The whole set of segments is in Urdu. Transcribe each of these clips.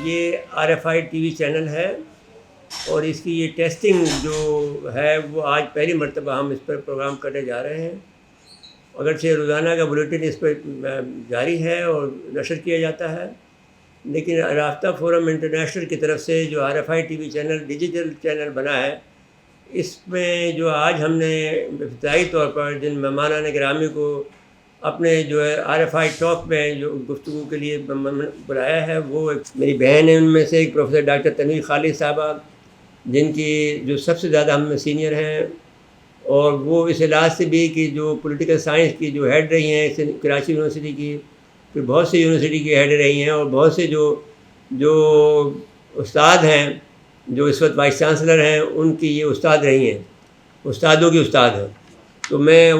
یہ RFI ٹی وی چینل ہے اور اس کی یہ ٹیسٹنگ جو ہے وہ آج پہلی مرتبہ ہم اس پر پروگرام کرنے جا رہے ہیں. اگرچہ روزانہ کا بلیٹن اس پہ جاری ہے اور نشر کیا جاتا ہے، لیکن رابطہ فورم انٹرنیشنل کی طرف سے جو RFI T V channel digital channel بنا ہے، اس میں جو آج ہم نے ابتدائی طور پر جن مہمانان گرامی کو اپنے جو ہے RFI ٹاک میں جو گفتگو کے لیے بلایا ہے، وہ میری بہن ہے. ان میں سے ایک پروفیسر ڈاکٹر تنویر خالد صاحبہ، جن کی جو سب سے زیادہ ہم میں سینئر ہیں، اور وہ اس علاج سے بھی کہ جو پولیٹیکل سائنس کی جو ہیڈ رہی ہیں کراچی یونیورسٹی کی، پھر بہت سی یونیورسٹی کی ہیڈ رہی ہیں، اور بہت سے جو استاد ہیں جو اس وقت وائس چانسلر ہیں، ان کی یہ استاد رہی ہیں، استادوں کی استاد ہیں. تو میں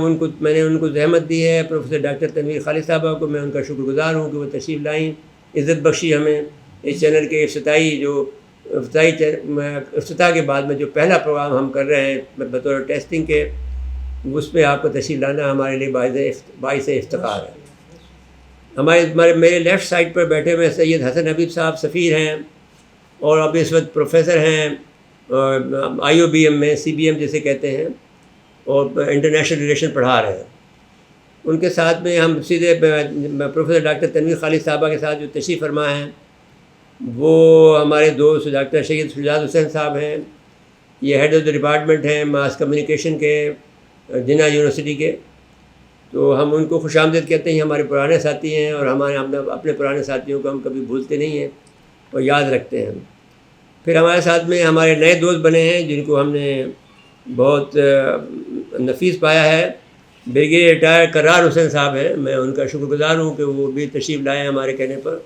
نے ان کو زحمت دی ہے. پروفیسر ڈاکٹر تنویر خالد صاحبہ کو میں ان کا شکر گزار ہوں کہ وہ تشریف لائیں، عزت بخشی ہمیں اس چینل کے افتتاح کے بعد میں جو پہلا پروگرام ہم کر رہے ہیں بطور ٹیسٹنگ کے، اس پہ آپ کو تشریف لانا ہمارے لیے باعث افتخار ہے. میرے لیفٹ سائڈ پر بیٹھے ہوئے سید حسن حبیب صاحب سفیر ہیں، اور اب اس وقت پروفیسر ہیں IOBM میں، CBM جسے کہتے ہیں، اور انٹرنیشنل ریلیشن پڑھا رہے ہیں. ان کے ساتھ میں ہم سیدھے پروفیسر ڈاکٹر تنویر خالد صاحبہ کے ساتھ جو تشریف فرما ہیں وہ ہمارے دوست ڈاکٹر سید شجاعت حسین صاحب ہیں. یہ ہیڈ آف دا ڈپارٹمنٹ ہیں ماس کمیونیکیشن کے جناح یونیورسٹی کے. تو ہم ان کو خوش آمدید کہتے ہیں. ہمارے پرانے ساتھی ہیں، اور ہم اپنے پرانے ساتھیوں کو ہم کبھی بھولتے نہیں ہیں اور یاد رکھتے ہیں. پھر ہمارے ساتھ میں ہمارے نئے دوست بنے ہیں جن کو ہم نے بہت نفیس پایا ہے. بریگیڈیئر ریٹائر کرار حسین صاحب ہیں، میں ان کا شکر گزار ہوں کہ وہ بھی تشریف لائے ہمارے کہنے پر.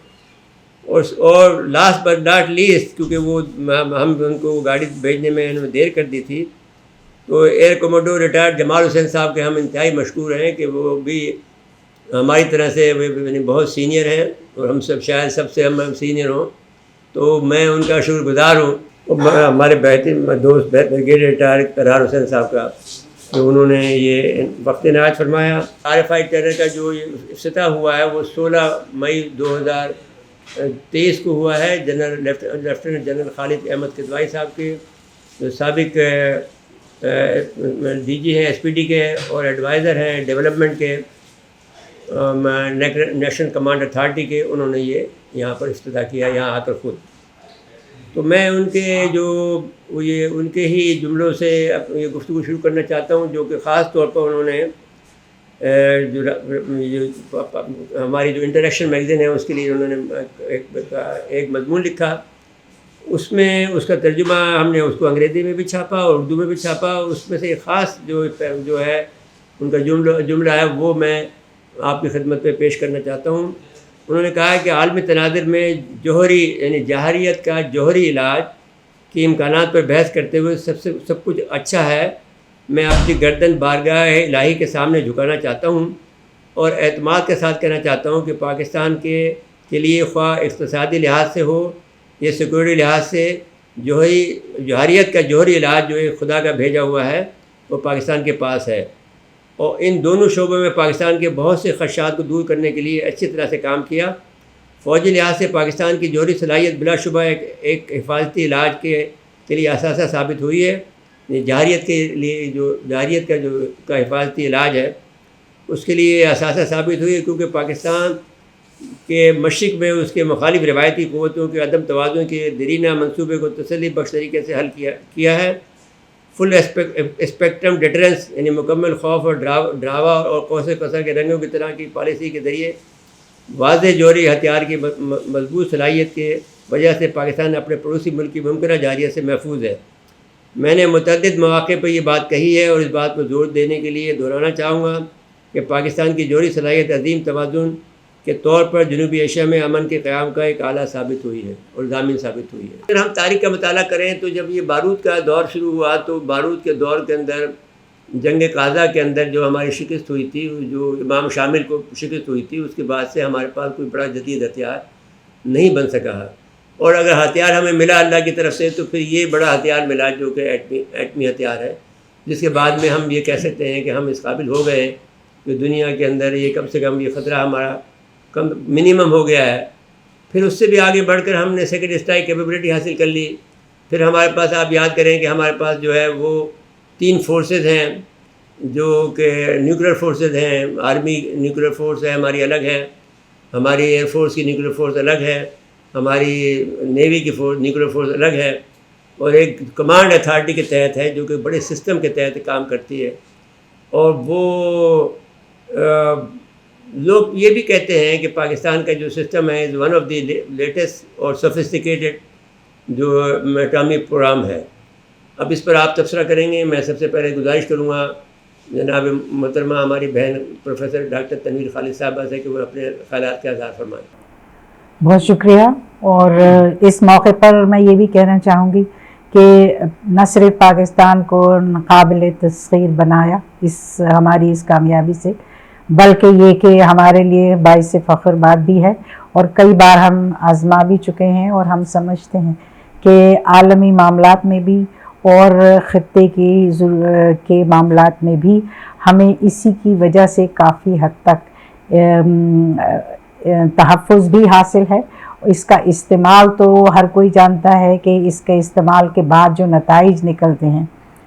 اور لاسٹ بٹ ناٹ لیسٹ، کیونکہ وہ ہم ان کو گاڑی بھیجنے میں انہوں نے دیر کر دی تھی، تو ایئر کوموڈور ریٹائر جمال حسین صاحب کے ہم انتہائی مشکور ہیں کہ وہ بھی ہماری طرح سے بہت سینئر ہیں، اور ہم سب شاید سب سے ہم سینئر ہوں. تو میں ان کا شکر گزار ہوں. ہمارے بہترین دوست بریگیڈیئر ریٹائر کرار حسین صاحب کا کہ انہوں نے یہ وقت عنایت فرمایا. RFI چینل کا جو افتتاح ہوا ہے وہ 16 مئی 2023 کو ہوا ہے. لیفٹیننٹ جنرل خالد احمد کدوایی صاحب کے، جو سابق DG ہیں SPD کے اور ایڈوائزر ہیں ڈیولپمنٹ کے نیشنل کمانڈ اتھارٹی کے. انہوں نے یہ یہاں پر افتتاح کیا یہاں آ کر خود. تو میں ان کے ہی جملوں سے یہ گفتگو شروع کرنا چاہتا ہوں، جو کہ خاص طور پر انہوں نے ہماری جو انٹریکشن میگزین ہے اس کے لیے انہوں نے ایک مضمون لکھا. اس میں اس کا ترجمہ ہم نے اس کو انگریزی میں بھی چھاپا اور اردو میں بھی چھاپا. اس میں سے ایک خاص جو ہے ان کا جملہ ہے وہ میں آپ کی خدمت پہ پیش کرنا چاہتا ہوں. انہوں نے کہا ہے کہ عالمی تناظر میں جوہری یعنی جہریت کا جوہری علاج کے امکانات پر بحث کرتے ہوئے سب کچھ اچھا ہے. میں اپنی گردن بارگاہ الہی کے سامنے جھکانا چاہتا ہوں اور اعتماد کے ساتھ کہنا چاہتا ہوں کہ پاکستان کے لیے خواہ اقتصادی لحاظ سے ہو یا سیکورٹی لحاظ سے جوہریت کا جوہری علاج جو خدا کا بھیجا ہوا ہے وہ پاکستان کے پاس ہے. اور ان دونوں شعبوں میں پاکستان کے بہت سے خدشات کو دور کرنے کے لیے اچھی طرح سے کام کیا. فوجی لحاظ سے پاکستان کی جوہری صلاحیت بلا شبہ ایک حفاظتی علاج کے لیے اثاثہ ثابت ہوئی ہے. جہریت کے لیے جہریت کا حفاظتی علاج ہے اس کے لیے اثاثہ ثابت ہوئی ہے، کیونکہ پاکستان کے مشرق میں اس کے مخالف روایتی قوتوں کے عدم توازن کے دیرینہ منصوبے کو تسلی بخش طریقے سے حل کیا ہے. فل اسپیکٹرم ڈیٹرنس یعنی مکمل خوف اور ڈراوا اور قوس قزح کے رنگوں کی طرح کی پالیسی کے ذریعے واضح جوہری ہتھیار کی مضبوط صلاحیت کے وجہ سے پاکستان اپنے پڑوسی ملک کی ممکنہ جارحیت سے محفوظ ہے. میں نے متعدد مواقع پر یہ بات کہی ہے اور اس بات پر زور دینے کے لیے دہرانا چاہوں گا کہ پاکستان کی جوہری صلاحیت عظیم توازن کے طور پر جنوبی ایشیا میں امن کے قیام کا ایک آلہ ثابت ہوئی ہے اور ضامن ثابت ہوئی ہے. اگر ہم تاریخ کا مطالعہ کریں تو جب یہ بارود کا دور شروع ہوا تو بارود کے دور کے اندر جنگ قازہ کے اندر جو ہماری شکست ہوئی تھی، جو امام شامل کو شکست ہوئی تھی، اس کے بعد سے ہمارے پاس کوئی بڑا جدید ہتھیار نہیں بن سکا ہے. اور اگر ہتھیار ہمیں ملا اللہ کی طرف سے تو پھر یہ بڑا ہتھیار ملا جو کہ ایٹمی ہتھیار ہے، جس کے بعد میں ہم یہ کہہ سکتے ہیں کہ ہم اس قابل ہو گئے ہیں کہ دنیا کے اندر یہ کم سے کم یہ خطرہ ہمارا کم منیمم ہو گیا ہے پھر اس سے بھی آگے بڑھ کر ہم نے سیکنڈ اسٹرائک کیپیبلٹی حاصل کر لی. پھر ہمارے پاس آپ یاد کریں کہ ہمارے پاس جو ہے وہ 3 فورسز ہیں جو کہ نیوکلیر فورسز ہیں. آرمی نیوکلیر فورس ہے ہماری الگ ہے, ہماری ایئر فورس کی نیوکلیر فورس الگ ہے, ہماری نیوی کی نیوکلیر فورس الگ ہے, اور ایک کمانڈ اتھارٹی کے تحت ہے جو کہ بڑے سسٹم کے تحت کام کرتی ہے. اور وہ لوگ یہ بھی کہتے ہیں کہ پاکستان کا جو سسٹم ہے is one of the latest اور سوفسٹیکیٹڈ جو ایٹامک پروگرام ہے. اب اس پر آپ تبصرہ کریں گے. میں سب سے پہلے گزارش کروں گا جناب محترمہ ہماری بہن پروفیسر ڈاکٹر تنویر خالد صاحبہ سے کہ وہ اپنے خیالات کا اظہار فرمائیں. بہت شکریہ. اور اس موقع پر میں یہ بھی کہنا چاہوں گی کہ نہ صرف پاکستان کو قابل تسخیر بنایا ہماری اس کامیابی سے، بلکہ یہ کہ ہمارے لیے باعث فخر بات بھی ہے، اور کئی بار ہم آزما بھی چکے ہیں اور ہم سمجھتے ہیں کہ عالمی معاملات میں بھی اور خطے کے معاملات میں بھی ہمیں اسی کی وجہ سے کافی حد تک تحفظ بھی حاصل ہے. اس کا استعمال تو ہر کوئی جانتا ہے کہ اس کے استعمال کے بعد جو نتائج نکلتے ہیں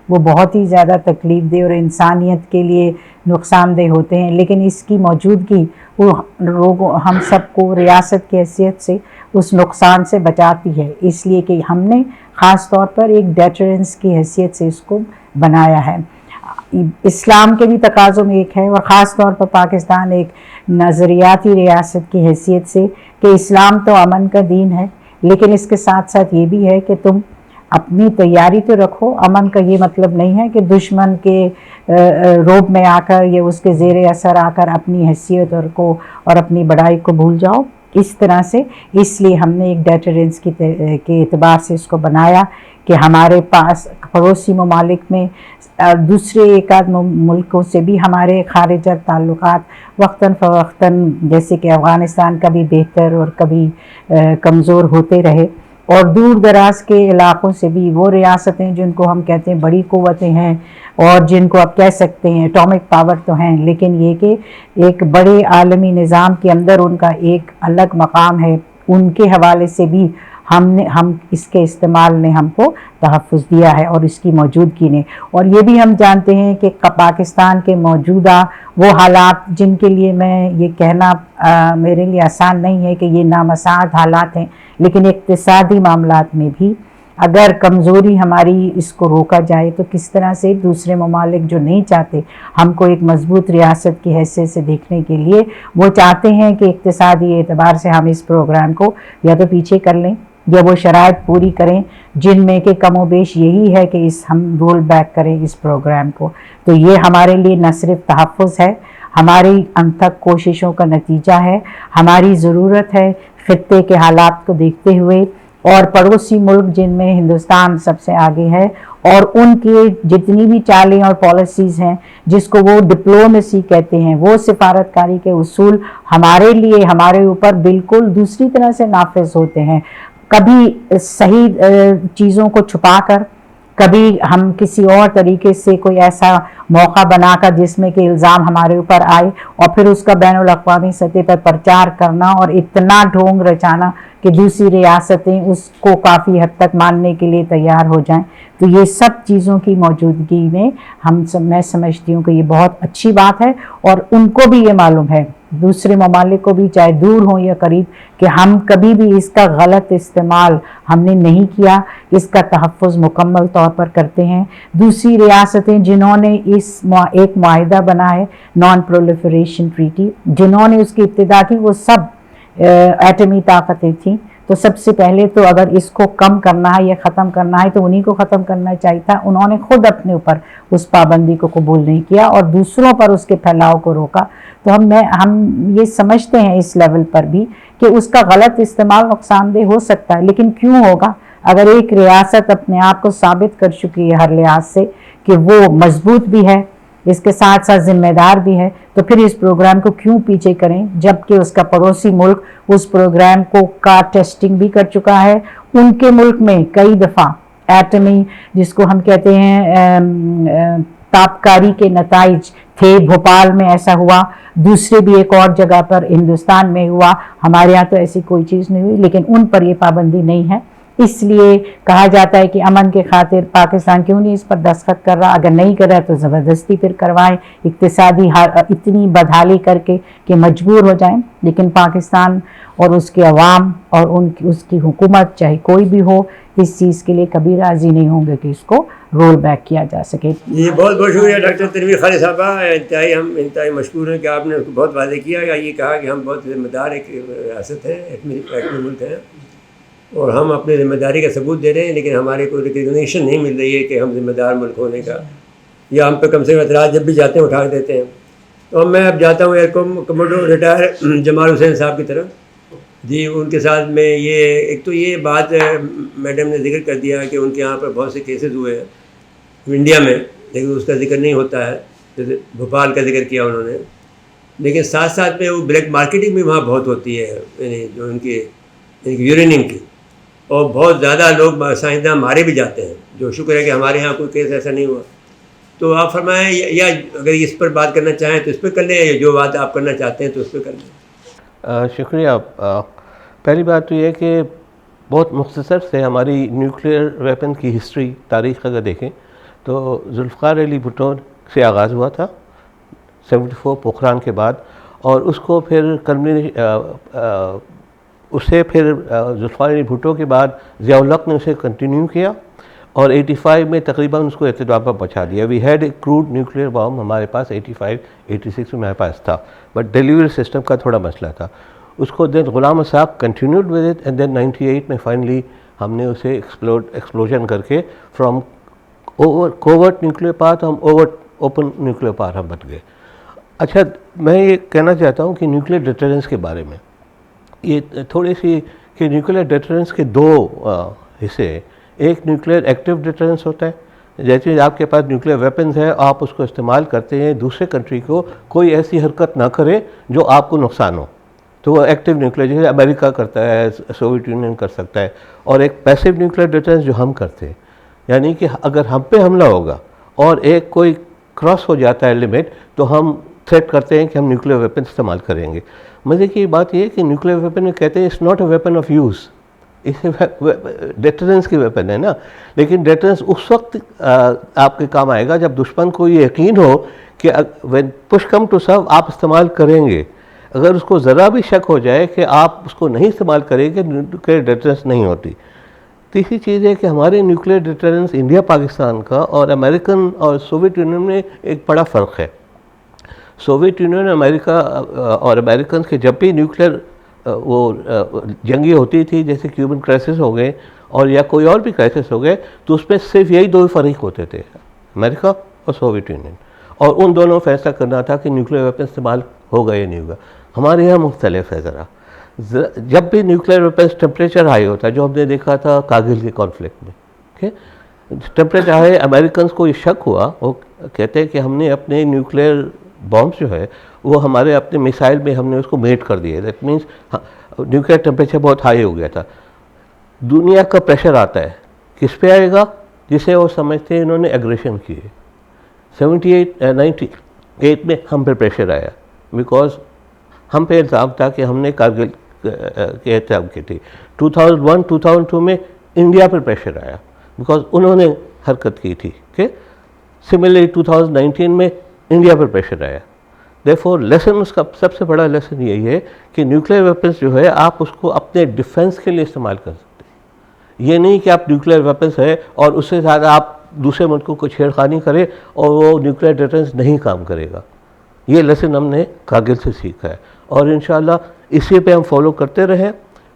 وہ بہت ہی زیادہ تکلیف دہ اور انسانیت کے لیے نقصان دہ ہوتے ہیں، لیکن اس کی موجودگی وہ لوگوں ہم سب کو ریاست کی حیثیت سے اس نقصان سے بچاتی ہے، اس لیے کہ ہم نے خاص طور پر ایک ڈیٹرنس کی حیثیت سے اس کو بنایا ہے. اسلام کے بھی تقاضوں میں ایک ہے، اور خاص طور پر پاکستان ایک نظریاتی ریاست کی حیثیت سے کہ اسلام تو امن کا دین ہے، لیکن اس کے ساتھ ساتھ یہ بھی ہے کہ تم اپنی تیاری تو رکھو. امن کا یہ مطلب نہیں ہے کہ دشمن کے روب میں آ کر یا اس کے زیر اثر آ کر اپنی حیثیت اور اپنی بڑائی کو بھول جاؤ. اس طرح سے اس لیے ہم نے ایک ڈیٹرنس کے اعتبار سے اس کو بنایا کہ ہمارے پاس پڑوسی ممالک میں دوسرے ایک آدھ ملکوں سے بھی ہمارے خارجہ تعلقات وقتاً فوقتاً جیسے کہ افغانستان کا بھی بہتر اور کبھی کمزور ہوتے رہے، اور دور دراز کے علاقوں سے بھی وہ ریاستیں جن کو ہم کہتے ہیں بڑی قوتیں ہیں اور جن کو آپ کہہ سکتے ہیں ایٹامک پاور تو ہیں، لیکن یہ کہ ایک بڑے عالمی نظام کے اندر ان کا ایک الگ مقام ہے، ان کے حوالے سے بھی ہم اس کے استعمال نے ہم کو تحفظ دیا ہے اور اس کی موجودگی نے. اور یہ بھی ہم جانتے ہیں کہ پاکستان کے موجودہ وہ حالات جن کے لیے میں یہ کہنا میرے لیے آسان نہیں ہے کہ یہ نامساعد حالات ہیں، لیکن اقتصادی معاملات میں بھی اگر کمزوری ہماری اس کو روکا جائے تو کس طرح سے دوسرے ممالک جو نہیں چاہتے ہم کو ایک مضبوط ریاست کی حیثیت سے دیکھنے کے لیے، وہ چاہتے ہیں کہ اقتصادی اعتبار سے ہم اس پروگرام کو یا تو پیچھے کر لیں یا وہ شرائط پوری کریں جن میں کہ کم و بیش یہی ہے کہ ہم رول بیک کریں اس پروگرام کو. تو یہ ہمارے لیے نہ صرف تحفظ ہے، ہماری انتھک کوششوں کا نتیجہ ہے، ہماری ضرورت ہے خطے کے حالات کو دیکھتے ہوئے، اور پڑوسی ملک جن میں ہندوستان سب سے آگے ہے اور ان کی جتنی بھی چالیں اور پالیسیز ہیں جس کو وہ ڈپلومیسی کہتے ہیں، وہ سفارتکاری کے اصول ہمارے لیے ہمارے اوپر بالکل دوسری طرح سے نافذ ہوتے ہیں. کبھی صحیح چیزوں کو چھپا کر، کبھی ہم کسی اور طریقے سے کوئی ایسا موقع بنا کر جس میں کہ الزام ہمارے اوپر آئے اور پھر اس کا بین الاقوامی سطح پر پرچار کرنا اور اتنا ڈھونگ رچانا کہ دوسری ریاستیں اس کو کافی حد تک ماننے کے لیے تیار ہو جائیں. تو یہ سب چیزوں کی موجودگی میں میں سمجھتی ہوں کہ یہ بہت اچھی بات ہے، اور ان کو بھی یہ معلوم ہے، دوسرے ممالک کو بھی، چاہے دور ہوں یا قریب، کہ ہم کبھی بھی اس کا غلط استعمال ہم نے نہیں کیا، اس کا تحفظ مکمل طور پر کرتے ہیں. دوسری ریاستیں جنہوں نے ایک معاہدہ بنا ہے نان پرولیفریشن ٹریٹی، جنہوں نے اس کی ابتدا کی، وہ سب ایٹمی طاقتیں تھیں. تو سب سے پہلے تو اگر اس کو کم کرنا ہے یا ختم کرنا ہے تو انہی کو ختم کرنا چاہیے تھا. انہوں نے خود اپنے اوپر اس پابندی کو قبول نہیں کیا اور دوسروں پر اس کے پھیلاؤ کو روکا. تو ہم یہ سمجھتے ہیں اس لیول پر بھی کہ اس کا غلط استعمال نقصان دہ ہو سکتا ہے، لیکن کیوں ہوگا؟ اگر ایک ریاست اپنے آپ کو ثابت کر چکی ہے ہر لحاظ سے کہ وہ مضبوط بھی ہے، اس کے ساتھ ساتھ ذمہ دار بھی ہے، تو پھر اس پروگرام کو کیوں پیچھے کریں جبکہ اس کا پڑوسی ملک اس پروگرام کا ٹیسٹنگ بھی کر چکا ہے. ان کے ملک میں کئی دفعہ ایٹمی جس کو ہم کہتے ہیں تابکاری کے نتائج تھے. بھوپال میں ایسا ہوا, دوسرے بھی ایک اور جگہ پر ہندوستان میں ہوا. ہمارے یہاں تو ایسی کوئی چیز نہیں ہوئی, لیکن ان پر یہ پابندی نہیں ہے. اس لیے کہا جاتا ہے کہ امن کے خاطر پاکستان کیوں نہیں اس پر دستخط کر رہا. اگر نہیں کر رہا تو زبردستی پھر کروائیں, اقتصادی اتنی بدحالی کر کے کہ مجبور ہو جائیں. لیکن پاکستان اور اس کے عوام اور اس کی حکومت چاہے کوئی بھی ہو, اس چیز کے لیے کبھی راضی نہیں ہوں گے کہ اس کو رول بیک کیا جا سکے. جی بہت بہت شکریہ ڈاکٹر تنویر خالد صاحبہ. انتہائی مشکور ہیں کہ آپ نے اس کو بہت واضح کیا. یہ کہا کہ ہم بہت ذمہ دار ایک ریاست ہے, ایٹمی ملک ہے, اور ہم اپنی ذمہ داری کا ثبوت دے رہے ہیں, لیکن ہمارے کو ریکگنیشن نہیں مل رہی ہے کہ ہم ذمہ دار ملک ہونے کا, یا ہم پہ کم سے کم اعتراض جب بھی جاتے ہیں اٹھا دیتے ہیں. تو میں اب جاتا ہوں ایئر کموڈور ریٹائر جمال حسین صاحب کی طرف. جی ان کے ساتھ میں یہ ایک تو یہ بات میڈم نے ذکر کر دیا کہ ان کے یہاں پر بہت سے کیسز ہوئے ہیں انڈیا میں, لیکن اس کا ذکر نہیں ہوتا ہے. جیسے بھوپال کا ذکر کیا انہوں نے, لیکن ساتھ ساتھ میں وہ بلیک مارکیٹنگ بھی وہاں بہت ہوتی ہے, یعنی جو ان کی یوریننگ کی, اور بہت زیادہ لوگ سائنسداں مارے بھی جاتے ہیں. جو شکر ہے کہ ہمارے یہاں کوئی کیس ایسا نہیں ہوا. تو آپ فرمائیں, یا اگر اس پر بات کرنا چاہیں تو اس پہ کر لیں, یا جو بات آپ کرنا چاہتے ہیں تو اس پہ کر لیں. شکریہ. پہلی بات تو یہ کہ بہت مختصر سے ہماری نیوکلیئر ویپن کی ہسٹری, تاریخ اگر دیکھیں تو ذوالفقار علی بھٹو سے آغاز ہوا تھا 74 پوکھران کے بعد, اور اس کو پھر اسے پھر ذوالفقار علی بھٹو کے بعد ضیاء الحق نے اسے کنٹینیو کیا, اور 85 میں تقریباً اس کو اقتدار پر پہنچا دیا. We had a crude nuclear bomb ہمارے پاس 85-86 میں ہمارے پاس تھا, بٹ ڈیلیوری سسٹم کا تھوڑا مسئلہ تھا. اس کو دین غلام صاحب continued with it, and then 98 میں فائنلی ہم نے اسے ایکسپلوژن کر کے فرام کوورٹ نیوکلیئر پار ہم اوپن نیوکلیئر پار ہم بن گئے. اچھا, میں یہ کہنا چاہتا ہوں کہ نیوکلیئر ڈیٹرنس کے بارے میں یہ تھوڑی سی کہ نیوکلیئر ڈیٹرنس کے دو حصے ہیں. ایک نیوکلیئر ایکٹیو ڈیٹرنس ہوتا ہے, جیسے آپ کے پاس نیوکلیئر ویپنز ہے, آپ اس کو استعمال کرتے ہیں, دوسرے کنٹری کو کوئی ایسی حرکت نہ کرے جو آپ کو نقصان ہو, تو وہ ایکٹیو نیوکلیئر جیسے امریکہ کرتا ہے, سوویت یونین کر سکتا ہے. اور ایک پیسیو نیوکلیئر ڈیٹرنس جو ہم کرتے ہیں, یعنی کہ اگر ہم پہ حملہ ہوگا اور ایک کوئی کراس ہو جاتا ہے لمٹ, تو ہم تھریٹ کرتے ہیں کہ ہم نیوکلیئر ویپن استعمال کریں گے. مزے کی بات یہ ہے کہ نیوکلیئر ویپن میں کہتے ہیں it's not a weapon of use, اسے ڈیٹرنس کی ویپن ہے نا, لیکن ڈیٹرنس اس وقت آپ کے کام آئے گا جب دشمن کو یہ یقین ہو کہ when push come to shove آپ استعمال کریں گے. اگر اس کو ذرا بھی شک ہو جائے کہ آپ اس کو نہیں استعمال کریں گے, نیوکلیئر ڈیٹرنس نہیں ہوتی. تیسری چیز ہے کہ ہمارے نیوکلیئر ڈیٹرنس انڈیا پاکستان کا اور امریکن اور سوویت یونین میں ایک بڑا فرق ہے. سوویت یونین امریکہ اور امریکنس کے جب بھی نیوکلیئر وہ جنگیں ہوتی تھی, جیسے کیوبن کرائسس ہو گئے اور یا کوئی اور بھی کرائسس ہو گئے, تو اس میں صرف یہی دو فریق ہوتے تھے, امریکہ اور سوویت یونین, اور ان دونوں فیصلہ کرنا تھا کہ نیوکلیئر ویپن استعمال ہوگا یا نہیں ہوگا. ہمارے یہاں مختلف ہے ذرا. جب بھی نیوکلیئر ویپنس ٹمپریچر ہائی ہوتا ہے, جو ہم نے دیکھا تھا کارگل کے کانفلکٹ میں, ٹمپریچر ہائی, امریکنس کو یہ شک ہوا, وہ کہتے ہیں کہ ہم نے اپنے نیوکلیئر بامس جو ہے وہ ہمارے اپنے میسائل میں ہم نے اس کو میٹ کر دیا. دیٹ مینس نیوکلیئر ٹمپریچر بہت ہائی ہو گیا تھا. دنیا کا پریشر آتا ہے, کس پہ آئے گا, جسے وہ سمجھتے ہیں انہوں نے ایگریشن کی ہے. 98 میں ہم پہ پریشر آیا, بیکاز ہم پہ الزام تھا کہ ہم نے کارگل کے احتجاج کی تھی. 2001-2002 میں انڈیا پر پریشر آیا, بیکاز انہوں نے حرکت کی تھی. سملرلی 2019 میں انڈیا پر پریشر آیا. دیرفور لیسن, اس کا سب سے بڑا لیسن یہی ہے کہ نیوکلیئر ویپنس جو ہے آپ اس کو اپنے ڈیفنس کے لیے استعمال کر سکتے ہیں. یہ نہیں کہ آپ نیوکلیئر ویپنس ہے اور اس سے زیادہ آپ دوسرے ملکوں کو چھیڑخانی کرے اور وہ نیوکلیئر ڈیٹرنس نہیں کام کرے گا. یہ لیسن ہم نے کارگل سے سیکھا ہے, اور انشاءاللہ اسی پہ ہم فالو کرتے رہیں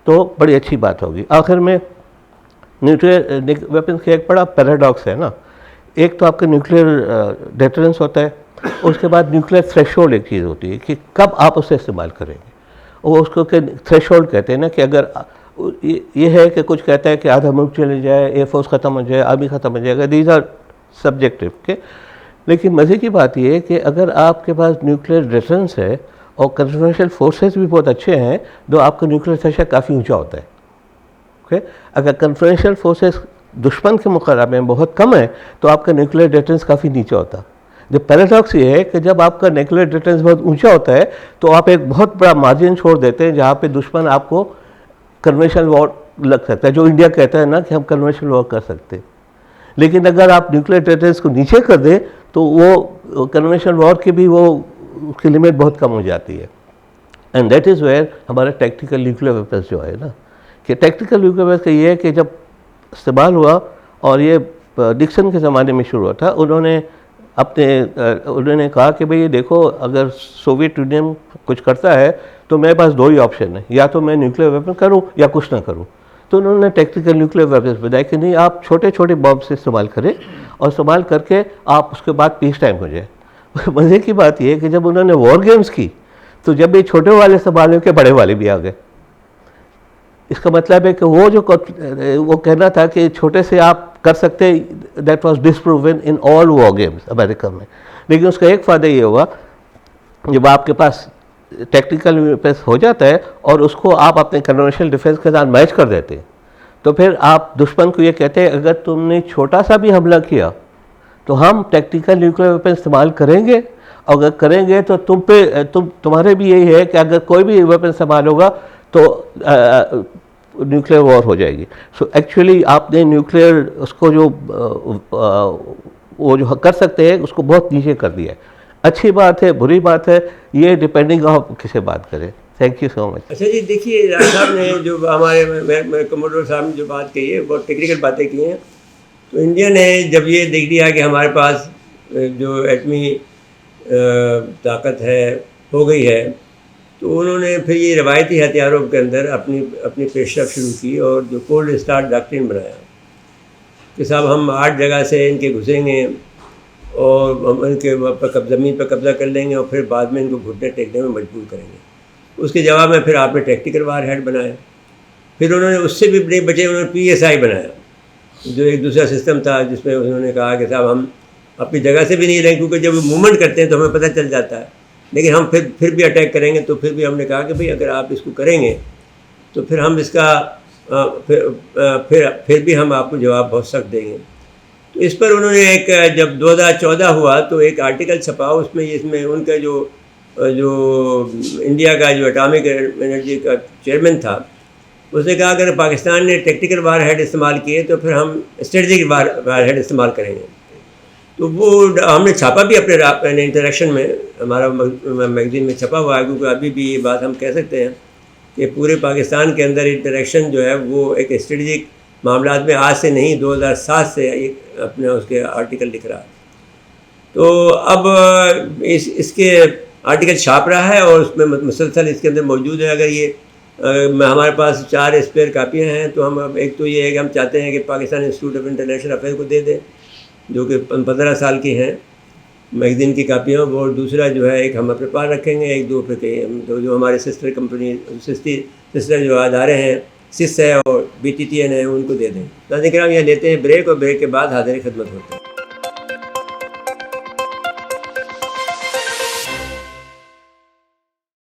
تو بڑی اچھی بات ہوگی. آخر میں نیوکلیئر ویپنس کا ایک بڑا پیراڈاکس ہے نا. ایک تو آپ کا نیوکلیئر ڈیٹرنس ہوتا ہے, اس کے بعد نیوکلیئر تھریش ہولڈ ایک چیز ہوتی ہے کہ کب آپ اسے استعمال کریں گے. وہ اس کو کہ تھریش ہولڈ کہتے ہیں نا, کہ اگر یہ ہے کہ کچھ کہتا ہے کہ آدھا ملک چلے جائے, ایئر فورس ختم ہو جائے, آرمی ختم ہو جائے گا, دیز آر سبجیکٹو کے. لیکن مزے کی بات یہ ہے کہ اگر آپ کے پاس نیوکلیئر ڈیٹرنس ہے اور کنونشنل فورسز بھی بہت اچھے ہیں, تو آپ کا نیوکلیئر تھریشر کافی اونچا ہوتا ہے. اگر کنونشنل فورسز دشمن کے مقابلے میں بہت کم ہے تو آپ کا نیوکلیئر ڈیٹرنس کافی نیچے ہوتا. جو پیراڈاکس یہ ہے کہ جب آپ کا نیوکلیئر ڈیٹرنس بہت اونچا ہوتا ہے تو آپ ایک بہت بڑا مارجن چھوڑ دیتے ہیں جہاں پہ دشمن آپ کو کنونشنل وار لگ سکتا ہے، جو انڈیا کہتا ہے نا کہ ہم کنونشنل وار کر سکتے ہیں. لیکن اگر آپ نیوکلیئر ڈیٹرنس کو نیچے کر دیں تو وہ کنونشنل وار کی بھی وہ اس کی لمٹ بہت کم ہو جاتی ہے. اینڈ دیٹ از ویئر ہمارا ٹیکٹیکل نیوکلیئر ویپنس جو ہے نا، کہ ٹیکٹیکل نیوکلیئر ویپنس کا یہ ہے کہ جب استعمال ہوا اور یہ ڈکسن کے زمانے میں شروع ہوا تھا، انہوں نے کہا کہ بھئی یہ دیکھو اگر سوویت یونین کچھ کرتا ہے تو میرے پاس دو ہی آپشن ہیں، یا تو میں نیوکلیئر ویپن کروں یا کچھ نہ کروں. تو انہوں نے ٹیکٹیکل نیوکلیئر ویپنس بتایا کہ نہیں، آپ چھوٹے چھوٹے بمب سے استعمال کریں اور استعمال کر کے آپ اس کے بعد پیس ٹائم ہو جائے. مزے کی بات یہ ہے کہ جب انہوں نے وار گیمز کی تو جب یہ چھوٹے والے استعمال ہو کے بڑے والے بھی آ گئے. اس کا مطلب ہے کہ وہ کہنا تھا کہ چھوٹے سے آپ کر سکتے، that was disproven in all war games امریکہ میں. لیکن اس کا ایک فائدہ یہ ہوا، جب آپ کے پاس ٹیکٹیکل ویپنس ہو جاتا ہے اور اس کو آپ اپنے کنونشنل ڈیفنس کے ساتھ میچ کر دیتے ہیں، تو پھر آپ دشمن کو یہ کہتے ہیں اگر تم نے چھوٹا سا بھی حملہ کیا تو ہم ٹیکٹیکل نیوکلیئر ویپن استعمال کریں گے، اور اگر کریں گے تو تمہارے بھی یہی ہے کہ اگر کوئی بھی ویپن استعمال ہوگا تو نیوکلیئر وار ہو جائے گی. سو ایکچولی آپ نے نیوکلیئر اس کو وہ جو کر سکتے ہیں اس کو بہت نیچے کر دیا ہے. اچھی بات ہے، بری بات ہے، یہ ڈپینڈنگ آپ کسے بات کریں. تھینک یو سو مچ. اچھا جی، دیکھیے راج صاحب نے جو ہمارے کموڈور صاحب نے جو بات کہی ہے بہت ٹیکنیکل باتیں کی ہیں. تو انڈیا نے جب یہ دیکھ لیا کہ ہمارے پاس جو ایٹمی طاقت ہو گئی ہے، تو انہوں نے پھر یہ روایتی ہتھیاروں کے اندر اپنی پیش رفت شروع کی اور جو کولڈ اسٹارٹ ڈاکٹرن بنایا کہ صاحب ہم 8 جگہ سے ان کے گھسیں گے اور ہم ان کے زمین پہ قبضہ کر لیں گے اور پھر بعد میں ان کو گھٹنے ٹیکنے میں مجبور کریں گے. اس کے جواب میں پھر آپ نے ٹیکٹیکل وار ہیڈ بنایا. پھر انہوں نے اس سے بھی نہیں بچے، انہوں نے PSI بنایا جو ایک دوسرا سسٹم تھا جس میں انہوں نے کہا کہ صاحب ہم اپنی جگہ سے بھی نہیں رہیں، کیونکہ جب وہ موومنٹ کرتے ہیں تو ہمیں پتہ چل جاتا ہے، لیکن ہم پھر بھی اٹیک کریں گے. تو پھر بھی ہم نے کہا کہ بھئی اگر آپ اس کو کریں گے تو پھر ہم اس کا پھر بھی ہم آپ کو جواب بہت سخت دیں گے. تو اس پر انہوں نے ایک جب 2014 ہوا تو ایک آرٹیکل چھپا، اس میں ان کا جو انڈیا کا جو اٹامک انرجی کا چیئرمین تھا، اس نے کہا اگر پاکستان نے ٹیکٹیکل وار ہیڈ استعمال کیے تو پھر ہم اسٹریٹجک وار ہیڈ استعمال کریں گے. تو وہ ہم نے چھاپا بھی اپنے انٹریکشن میں، ہمارا میگزین میں چھپا ہوا ہے، کیونکہ ابھی بھی یہ بات ہم کہہ سکتے ہیں کہ پورے پاکستان کے اندر انٹریکشن جو ہے وہ ایک اسٹریٹجک معاملات میں آج سے نہیں 2007 سے اپنے اس کے آرٹیکل لکھ رہا ہے. تو اب اس کے آرٹیکل چھاپ رہا ہے اور اس میں مسلسل اس کے اندر موجود ہے. اگر یہ ہمارے پاس 4 اسپیئر کاپیاں ہیں تو ہم اب ایک تو یہ ہے کہ ہم چاہتے ہیں کہ Pakistan institute of international affair کو دے دیں، جو کہ 15 سال کی ہیں میگزین کی کاپیاں، اور دوسرا جو ہے ایک ہم اپنے پاس رکھیں گے، ایک دو پھر کہیں جو ہمارے سسٹر کمپنی سسٹر جو ادارے ہیں، سس ہے اور BTTN ہے، ان کو دے دیں. ناظرین کرام، یہ لیتے ہیں بریک اور بریک کے بعد حاضر خدمت ہوتے ہیں.